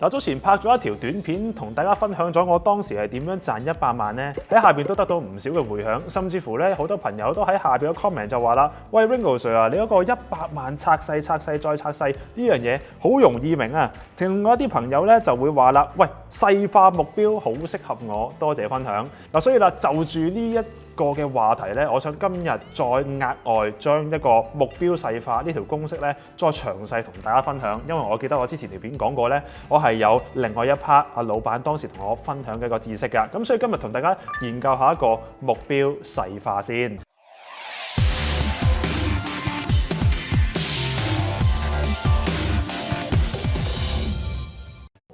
嗱，早前拍咗一條短片，同大家分享咗我當時係點樣賺100萬呢？喺下邊都得到唔少嘅迴響，甚至乎咧好多朋友都喺下邊嘅 comment 就話啦：喂 Ringo Sir 啊，你嗰個100萬拆細再拆細呢樣嘢好容易明啊！另外一啲朋友咧就會話啦：喂，細化目標好適合我，多謝分享。嗱，所以啦，就住呢一個嘅話題咧，我想今日再額外將一個目標細化呢條公式咧，再詳細同大家分享。因為我記得我之前條片講過咧，我係有另外一 part 阿老闆當時同我分享嘅一個知識㗎。咁所以今日同大家研究下一個目標細化先。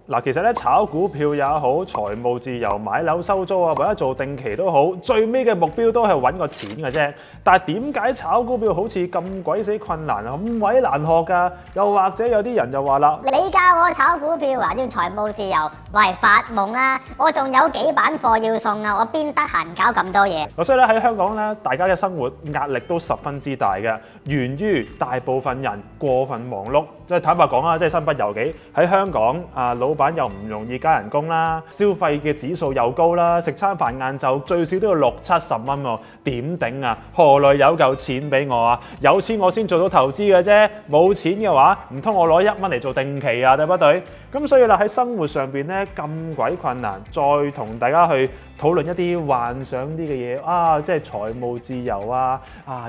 嗱，其實咧炒股票也好，財務自由、買樓收租啊，或者做定期都好，最尾嘅目標都係揾個錢嘅啫。但係點解炒股票好似咁鬼死困難啊，咁鬼難學㗎？又或者有啲人就話啦：你教我炒股票啊，要財務自由，我係發夢啦！我仲有幾版貨要送啊，我邊得閒搞咁多嘢？所以咧喺香港咧，大家嘅生活壓力都十分之大嘅，源於大部分人過分忙碌。即係坦白講啦，即係身不由己。喺香港啊，老闆又唔容易加人工啦，消費嘅指數又高啦，食餐飯晏晝最少都要60-70蚊喎，點頂啊？何來有嚿錢俾我啊？有錢我先做到投資嘅啫，冇錢嘅話，唔通我攞1蚊嚟做定期啊？對不對？咁所以啦，喺生活上邊咧咁鬼困難，再同大家去討論一啲幻想啲嘅嘢啊，即係財務自由啊，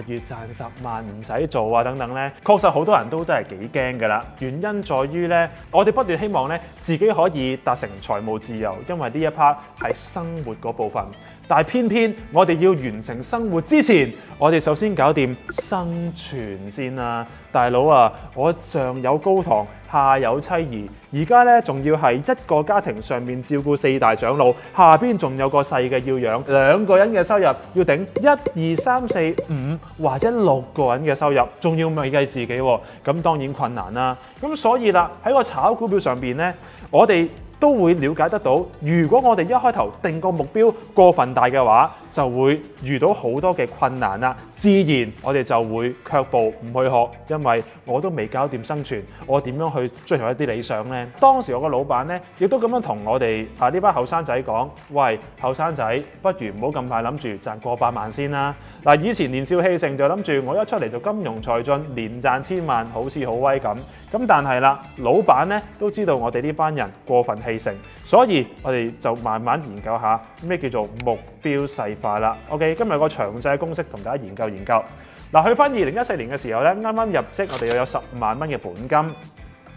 月賺10萬唔使做啊等等咧，確實好多人都真係幾驚㗎啦。原因在於咧，我哋不斷希望咧自己可以達成財務自由，因為呢一 part 係生活嗰部分。但係偏偏我哋要完成生活之前，我哋首先搞掂生存先啊！大佬啊，我上有高堂，下有妻兒，而家咧仲要係一個家庭上面照顧4大長老，下邊仲有個細嘅要養，2個人嘅收入要頂1、2、3、4、5或者6個人嘅收入，仲要未計自己喎，咁當然困難啦。咁所以啦，喺個炒股票上邊咧，我哋都會了解得到，如果我哋一開頭定個目標過分大嘅話，就會遇到好多嘅困難啦。自然我哋就會卻步唔去學，因為我都未搞掂生存，我點樣去追求一啲理想呢？當時我個老闆呢，亦都咁樣同我哋呢班後生仔講：喂，後生仔，不如唔好咁快諗住賺過百萬先啦。嗱，以前年少氣盛就諗住我一出嚟做金融財進，連賺1000萬，好似好威咁。咁但係啦，老闆呢都知道我哋呢班人過分氣盛，所以我哋就慢慢研究下咩叫做目標細化啦。OK， 今日有個詳細嘅公式同大家研究。嗱，去翻2014年嘅時候咧，啱啱入職，我哋又有10萬蚊嘅本金。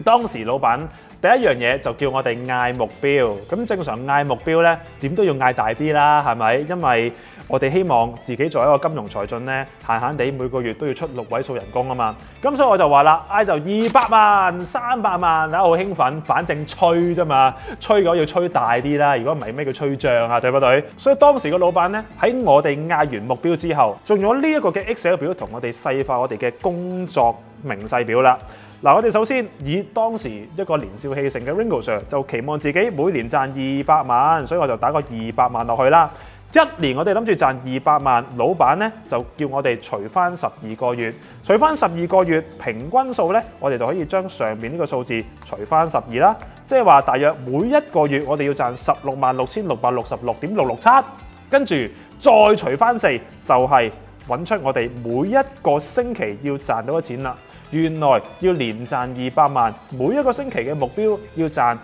當時老闆第一樣嘢就叫我哋嗌目標。咁正常嗌目標咧，點都要嗌大啲啦，係咪？因為我哋希望自己作為一個金融財進咧，閒閒地每個月都要出6位數人工啊嘛。咁所以我就話啦，嗌就200萬、300萬，大家好興奮，反正吹啫嘛，吹嘅話要吹大啲啦。如果唔係咩叫吹脹啊？對不對？所以當時個老闆咧喺我哋嗌完目標之後，仲有呢一個嘅 Excel 表同我哋細化我哋嘅工作明細表啦。嗱，我哋首先以當時一個年少氣盛嘅 Ringo Sir 就期望自己每年賺200萬，所以我就打個200萬落去啦。1年我哋諗住賺200萬，老闆咧就叫我哋除翻12個月，除翻12個月平均數咧，我哋就可以將上面呢個數字除翻12啦，即係話大約每一個月我哋要賺166666.667，跟住再除翻4，就係揾出我哋每一個星期要賺到嘅錢啦。原來要連賺200萬，每一個星期嘅目標要賺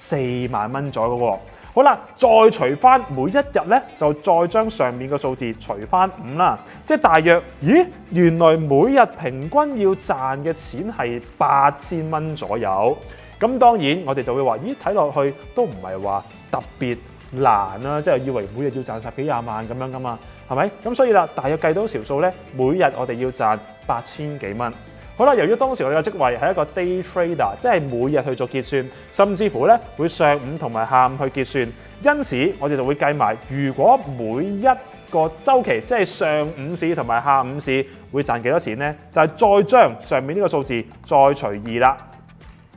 4萬蚊左右嘅喎。好啦，再除翻每一日咧，就再將上面嘅數字除翻5啦，即係大約，原來每日平均要賺嘅錢係8000蚊左右。咁當然我哋就會話，睇落去都唔係話特別難啦，即係以為每日要賺10幾20萬咁樣噶嘛，係咪？咁所以啦，大約計到條數咧，每日我哋要賺8000幾蚊。好啦，由於當時我哋嘅職位係一個 day trader， 即係每日去做結算，甚至乎咧會上午同埋下午去結算，因此我哋就會計埋，如果每一個週期即係上午市同埋下午市會賺幾多錢咧，就係再將上面呢個數字再除2啦，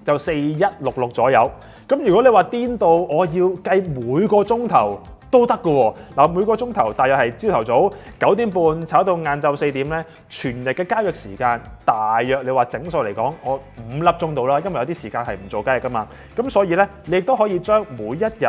就4166左右。咁如果你話顛到我要計每個鐘頭都得㗎喎。嗱，每個鐘頭大約係朝頭早9點半炒到晏晝4點咧，全日嘅交易時間大約你話整數嚟講，我5粒鐘到啦，因為有啲時間係唔做交易㗎嘛。咁所以咧，你亦都可以將每一日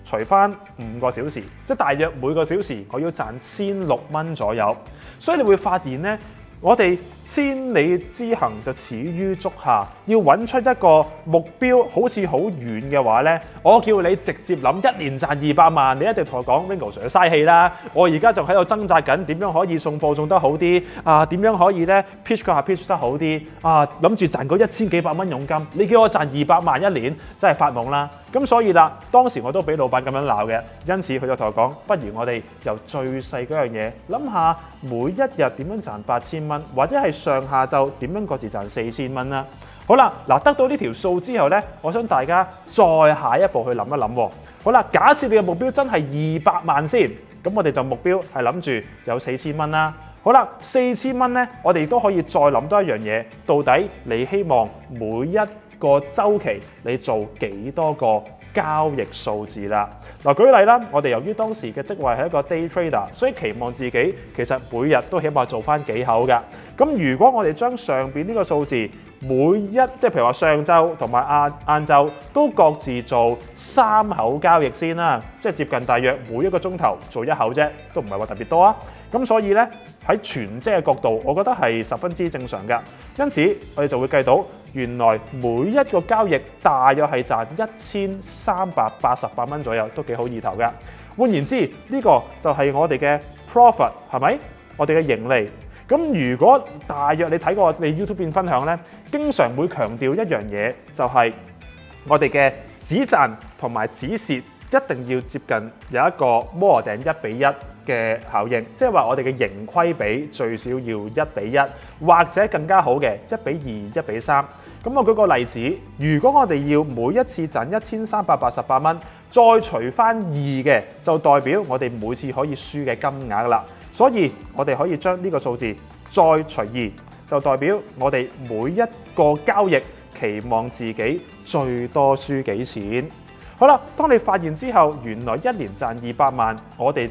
除翻5個小時，即係大約每個小時我要賺1600蚊左右。所以你會發現咧，我哋千里之行就始於足下，要揾出一個目標好似好遠嘅話呢，我叫你直接諗1年賺200萬，你一定同我講 Ringo Sir 嘥氣啦！我而家仲喺度掙扎緊點樣可以送貨送得好啲啊？點樣可以呢 pitch 個客 pitch 得好啲啊？諗住賺嗰1000幾百蚊佣金，你叫我賺200萬一年，真係發夢啦！咁所以啦，當時我都俾老闆咁樣鬧嘅，因此佢就同我講，不如我哋由最細嗰樣嘢諗下，每一日點樣賺8000蚊，或者係上下晝點樣各自賺4000蚊啦。好啦，嗱，得到呢條數之後呢，我想大家再下一步去諗一諗喎。好啦，假設你嘅目標真係200萬先，咁我哋就目標係諗住有4000蚊啦。好啦，4000蚊呢，我哋都可以再諗多一樣嘢，到底你希望每一個週期你做幾多個交易數字啦？嗱，舉例啦，我哋由於當時嘅職位係一個 day trader，所以期望自己其實每日都起碼做翻幾口㗎。咁如果我哋將上邊呢個數字即係譬如話上晝同埋晏晝都各自做3口交易先啦，即係接近大約每一個鐘頭做1口啫，都唔係話特別多啊。咁所以呢，喺全職嘅角度，我覺得係十分之正常㗎。因此我哋就會計到原來每一個交易大約係賺1388蚊左右，都幾好意頭㗎。換言之，呢個就係我哋嘅 profit， 係咪？我哋嘅盈利。咁如果大約你睇過我哋 YouTube 片分享呢，經常會強調一樣嘢，就係我哋嘅止賺同埋止蝕一定要接近有一個 more than 1:1嘅效應，即係話我哋嘅盈虧比最少要1:1，或者更加好嘅1:2、1:3。咁我舉個例子，如果我哋要每一次賺1388蚊，再除翻2嘅，就代表我哋每次可以輸嘅金額啦。所以我哋可以將呢個數字再除2，就代表我哋每一個交易期望自己最多輸幾錢。好啦，當你發現之後，原來1年賺200萬，我哋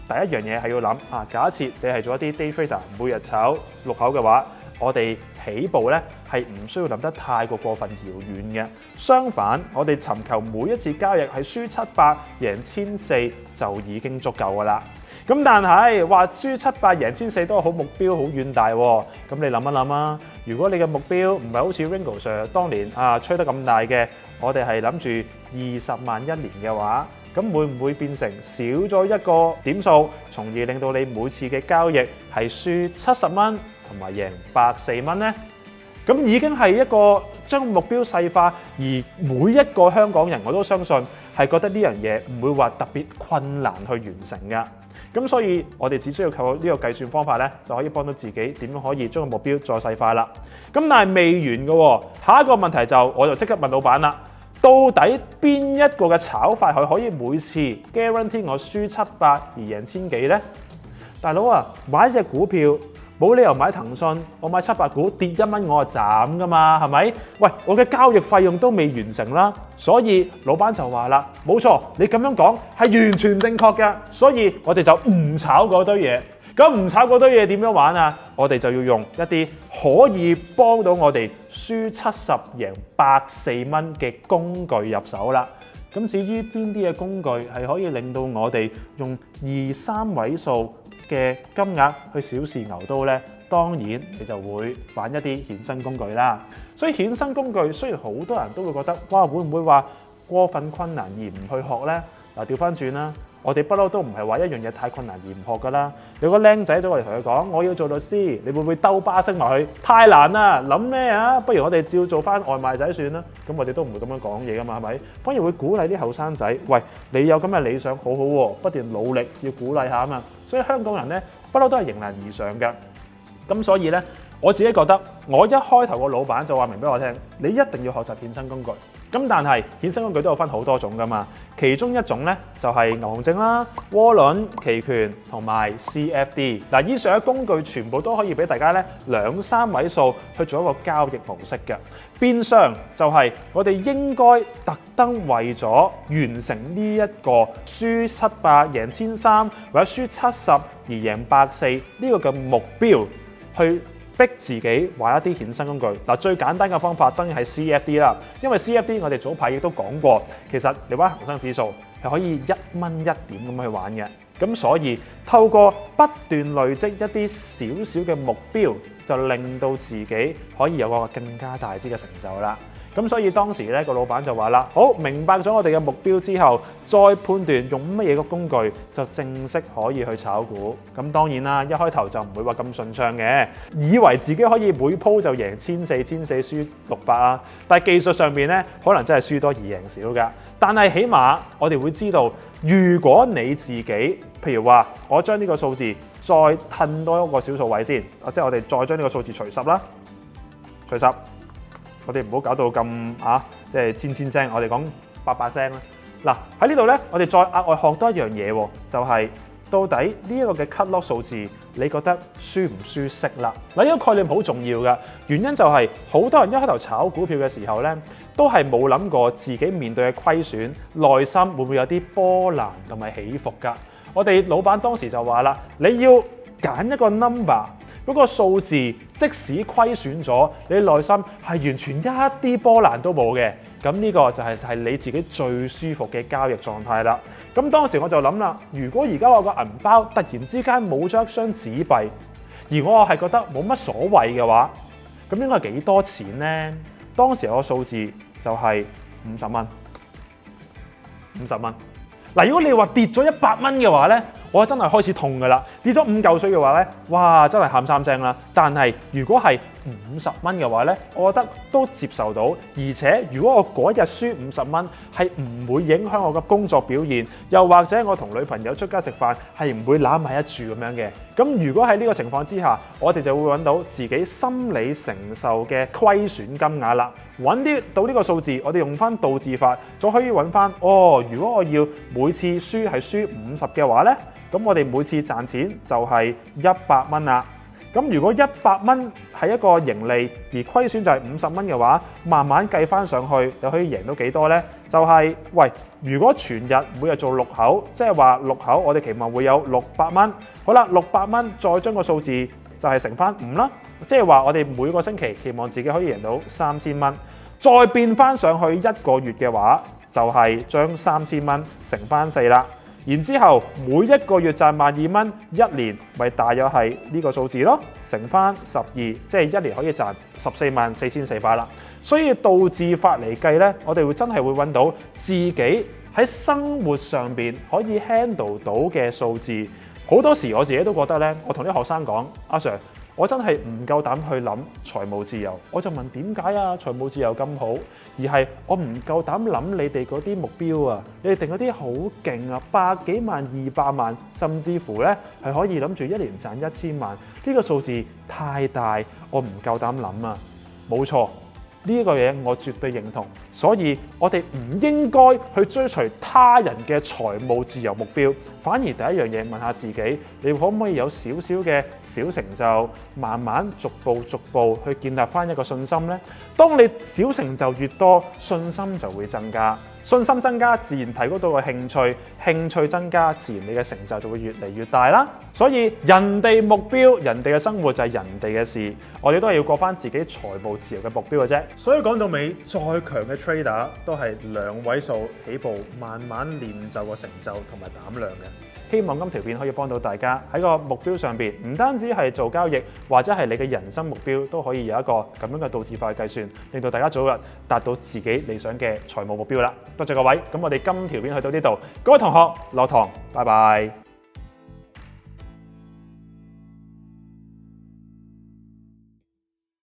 第一樣嘢係要諗啊。假設你係做一啲 day trader， 每日炒6口嘅話，我哋起步呢係唔需要諗得太過分遙遠嘅。相反，我哋尋求每一次交易係輸700贏1400就已經足夠㗎啦。咁但係話輸700贏1400都係好目標好遠大喎。咁你諗一諗啊，如果你嘅目標唔係好似 Ringo Sir 當年吹得咁大嘅，我哋係諗住20萬一年嘅話，咁會唔會變成少咗一個點數，從而令到你每次嘅交易係輸70蚊同埋贏104蚊呢？咁已經係一個將目標細化，而每一個香港人我都相信係覺得呢樣嘢唔會話特別困難去完成㗎。咁所以我哋只需要靠呢個計算方法咧，就可以幫到自己點樣可以將個目標再細化啦。咁但係未完嘅喎，下一個問題我就即刻問老闆啦，到底邊一個嘅炒法佢可以每次 guarantee 我輸700而贏1000幾呢？大佬啊，買一隻股票冇理由買騰訊，我買700股跌1蚊我就斬噶嘛，係咪？喂，我嘅交易費用都未完成啦，所以老闆就話啦，冇錯，你咁樣講係完全正確嘅，所以我哋就唔炒嗰堆嘢。咁唔炒嗰堆嘢點樣玩啊？我哋就要用一啲可以幫到我哋輸70贏104蚊嘅工具入手啦。咁至於邊啲嘅工具係可以令到我哋用2-3位數嘅金額去小試牛刀呢？當然你就會玩一啲衍生工具啦。所以衍生工具雖然好多人都會覺得，哇，會唔會話過分困難而唔去學呢？嗱，調翻轉啦，我哋不嬲都唔係話一樣嘢太困難而唔學噶啦。有個僆仔都嚟同佢講，我要做律師，你會唔會兜巴星埋去？太難啦，諗咩啊？不如我哋照做翻外賣仔算啦。咁我哋都唔會咁樣講嘢噶嘛，係咪？反而會鼓勵啲後生仔，喂，你有咁嘅理想，好好喎，不斷努力，要鼓勵下啊嘛。所以香港人呢，不嬲都係迎難而上嘅。咁所以呢，我自己覺得，我一開頭個老闆就話明俾我聽，你一定要學習衍生工具。咁但係衍生工具都有分好多種噶嘛，其中一種咧就係牛熊證啦、窩輪、期權同埋 CFD。嗱，以上嘅工具全部都可以俾大家咧2、3位數去做一個交易模式嘅。變相就係我哋應該特登為咗完成呢一個輸700贏1300或者輸70而贏140呢個嘅目標去逼自己玩一啲衍生工具。嗱，最簡單嘅方法當然係 CFD 啦，因為 CFD 我哋早排亦都講過，其實你玩恒生指數係可以1蚊1點咁去玩嘅。咁所以透過不斷累積一啲少少嘅目標，就令到自己可以有個更加大啲嘅成就啦。咁所以當時咧個老闆就話啦：好，明白咗我哋嘅目標之後，再判斷用乜嘢個工具就正式可以去炒股。咁當然啦，一開頭就唔會話咁順暢嘅，以為自己可以每鋪就贏1400輸600啊。但係技術上面咧，可能真係輸多而贏少㗎。但係起碼我哋會知道，如果你自己譬如話，我將呢個數字再褪多一個小數位先，即係我哋再將呢個數字除10啦，除10。我哋唔好搞到咁即係千聲，我哋講8聲啦。嗱，喺呢度咧，我哋再額外學多一樣嘢喎，就係到底呢一個嘅 cut loss 數字，你覺得舒唔舒適啦？嗱，呢個概念好重要㗎，原因就係好多人一開頭炒股票嘅時候咧，都係冇諗過自己面對嘅虧損，內心會唔會有啲波瀾同埋起伏㗎？我哋老闆當時就話啦，你要揀一個 number。嗰個數字即使虧損咗，你內心係完全一啲波瀾都冇嘅，咁呢個就係你自己最舒服嘅交易狀態啦。咁當時我就諗啦，如果而家我個銀包突然之間冇咗一張紙幣，而我係覺得冇乜所謂嘅話，咁應該係幾多錢呢？當時我個數字就係50蚊，50蚊。嗱，如果你話跌咗100蚊嘅話咧，我真係開始痛㗎啦！跌咗5嚿水嘅話咧，哇，真係喊3聲啦！但係如果係50蚊嘅話咧，我覺得都接受到，而且如果我嗰日輸50蚊，係唔會影響我嘅工作表現，又或者我同女朋友出街食飯係唔會攬埋一住咁樣嘅。咁如果喺呢個情況之下，我哋就會揾到自己心理承受嘅虧損金額啦。揾啲到呢個數字，我哋用翻倒置法，就可以揾翻如果我要每次輸係輸50嘅話呢，咁我哋每次賺錢就係100蚊啦。咁如果100蚊係一個盈利，而虧損就係50蚊嘅話，慢慢計翻上去，又可以贏到幾多呢？就係如果全日每日做6口，即係話6口，我哋期望會有600蚊。好啦，600蚊再將個數字就係乘翻5啦。即係話我哋每個星期期望自己可以贏到3000蚊，再變翻上去1個月嘅話，就係將3000蚊乘翻4啦。然之後每一個月賺12000蚊，一年咪大約係呢個數字咯，乘翻12，即係一年可以賺144400啦。所以倒置法嚟計呢，我哋真係會揾到自己喺生活上邊可以 handle 到嘅數字。好多時我自己都覺得呢，我同啲學生講，阿 Sir，我真係唔夠膽去諗財務自由，我就問點解啊？財務自由咁好，而係我唔夠膽諗你哋嗰啲目標啊！你哋定嗰啲好勁啊，100幾萬、200萬，甚至乎呢係可以諗住一年賺1000萬，呢個數字太大，我唔夠膽諗啊！冇錯。呢個嘢我絕對認同，所以我哋唔應該去追隨他人嘅財務自由目標，反而第一樣嘢問下自己，你可唔可以有少少嘅小成就，慢慢逐步去建立翻一個信心呢？當你小成就越多，信心就會增加。信心增加，自然提高到個興趣，興趣增加，自然你嘅成就就會越嚟越大啦。所以人哋目標，人哋嘅生活就係人哋嘅事，我哋都係要過翻自己財務自由嘅目標嘅啫。所以講到尾，再強嘅 trader 都係2位數起步，慢慢練就個成就同埋膽量嘅。希望今條片可以幫到大家喺個目標上邊，唔單止係做交易，或者係你嘅人生目標都可以有一個咁樣嘅倒置法嘅計算，令到大家早日達到自己理想嘅財務目標啦。多謝各位，咁我哋今條片去到呢度，各位同學落堂，拜拜。